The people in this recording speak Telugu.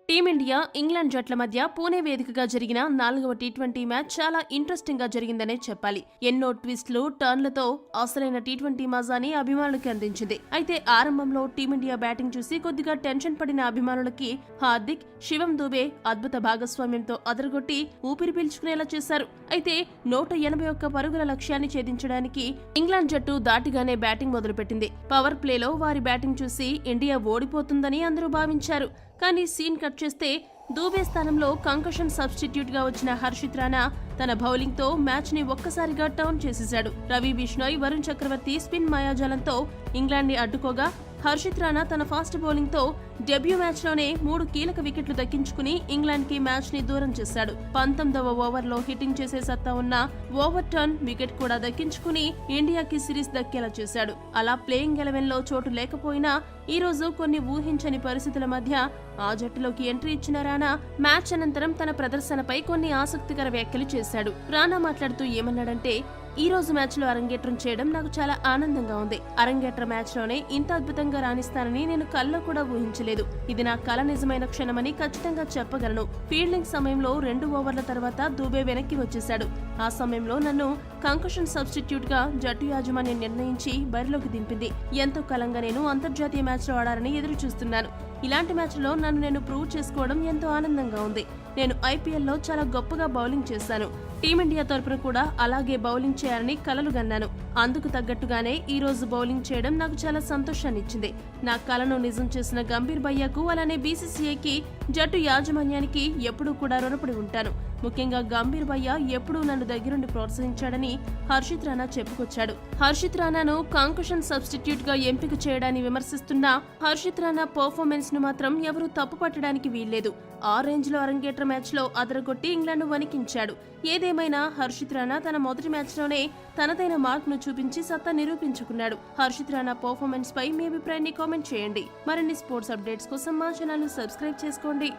టీమిండియా, ఇంగ్లాండ్ జట్ల మధ్య పూణే వేదికగా జరిగిన 4వ టీ20 మ్యాచ్ చాలా ఇంట్రెస్టింగ్ గా జరిగిందనే చెప్పాలి. ఎన్నో ట్విస్ట్లు, టర్న్లతో అసలైన టీ20 మజాని అభిమానులకి అందించింది. అయితే ఆరంభంలో టీమిండియా బ్యాటింగ్ చూసి కొద్దిగా టెన్షన్ పడిన అభిమానులకి హార్దిక్, శివం దూబే అద్భుత భాగస్వామ్యంతో అదరగొట్టి ఊపిరి పీల్చుకునేలా చేశారు. అయితే 181 పరుగుల లక్ష్యాన్ని ఛేదించడానికి ఇంగ్లాండ్ జట్టు దాటిగానే బ్యాటింగ్ మొదలుపెట్టింది. పవర్ ప్లేలో వారి బ్యాటింగ్ చూసి ఇండియా ఓడిపోతుందని అందరూ భావించారు. కానీ సీన్ కట్ చేస్తే దూబే స్థానంలో కంకషన్ సబ్స్టిట్యూట్ గా వచ్చిన హర్షిత్ రాణా తన బౌలింగ్ తో మ్యాచ్ ని ఒక్కసారిగా టర్న్ చేసేశాడు. రవి బిష్ణోయ్, వరుణ్ చక్రవర్తి స్పిన్ మాయాజాలంతో ఇంగ్లాండ్ ని అడ్డుకోగా హర్షిత్ రాణా తన ఫాస్ట్ బౌలింగ్ తో డెబ్యూ మ్యాచ్ లోనే 3 కీలక వికెట్లు దక్కించుకుని ఇంగ్లాండ్ కి మ్యాచ్ ని దూరం చేశాడు. 19వ ఓవర్లో హిట్టింగ్ చేసే సత్తా ఉన్న ఓవర్ టర్న్ వికెట్ కూడా దక్కించుకుని ఇండియాకి సిరీస్ దక్కేలా చేశాడు. అలా ప్లేయింగ్ 11 లో చోటు లేకపోయినా ఈ రోజు కొన్ని ఊహించని పరిస్థితుల మధ్య ఆ జట్టులోకి ఎంట్రీ ఇచ్చిన రాణా మ్యాచ్ అనంతరం తన ప్రదర్శనపై కొన్ని ఆసక్తికర వ్యాఖ్యలు చేశాడు. రాణా మాట్లాడుతూ ఏమన్నాడంటే, ఈ రోజు మ్యాచ్ లో అరంగేట్రం చేయడం నాకు చాలా ఆనందంగా ఉంది. అరంగేట్ర మ్యాచ్ లోనే ఇంత అద్భుతంగా రాణిస్తానని నేను కల్లో కూడా ఊహించలేదు. ఇది నా కల నిజమైన క్షణమని ఖచ్చితంగా చెప్పగలను. ఫీల్డింగ్ సమయంలో 2 ఓవర్ల తర్వాత దూబే వెనక్కి వచ్చేశాడు. ఆ సమయంలో నన్ను కంకషన్ సబ్స్టిట్యూట్ గా జట్టు యాజమాన్యం నిర్ణయించి బరిలోకి దింపింది. ఎంతో కాలంగా నేను అంతర్జాతీయ మ్యాచ్ లో ఆడాలని ఎదురు చూస్తున్నాను. ఇలాంటి మ్యాచ్ లో నన్ను నేను ప్రూవ్ చేసుకోవడం ఎంతో ఆనందంగా ఉంది. నేను ఐపీఎల్లో చాలా గొప్పగా బౌలింగ్ చేశాను. టీమిండియా తరపున కూడా అలాగే బౌలింగ్ చేయాలని కలలు గన్నాను. అందుకు తగ్గట్టుగానే ఈ రోజు బౌలింగ్ చేయడం నాకు చాలా సంతోషాన్ని ఇచ్చింది. నా కలను నిజం చేసిన గంభీర్ భయ్యాకు, అలానే బీసీసీఐకి, జట్టు యాజమాన్యానికి ఎప్పుడూ కూడా రుణపడి ఉంటాను. ముఖ్యంగా గంభీర్ భయ్యా ఎప్పుడూ నన్ను దగ్గరుండి ప్రోత్సహించాడని హర్షిత్ రాణా చెప్పుకొచ్చాడు. హర్షిత్ రాణాను కాంకుషన్ సబ్స్టిట్యూట్ గా ఎంపిక చేయడాన్ని విమర్శిస్తున్న హర్షిత్ రాణా పర్ఫార్మెన్స్ ను మాత్రం ఎవరూ తప్పు పట్టడానికి వీల్లేదు. ఆ రేంజ్ లో అరంగేట్ర మ్యాచ్ లో అదరగొట్టి ఇంగ్లాండ్ వణికించాడు. ఏదేమైనా హర్షిత్ రాణా తన మొదటి మ్యాచ్ లోనే తనదైన మార్క్ ను చూపించి సత్తా నిరూపించుకున్నాడు. హర్షిత్ రాణా పర్ఫార్మెన్స్ పై మీ అభిప్రాయాన్ని కామెంట్ చేయండి. మరిన్ని స్పోర్ట్స్ అప్డేట్స్ కోసం మా ఛానల్ ను సబ్స్క్రైబ్ చేసుకోండి.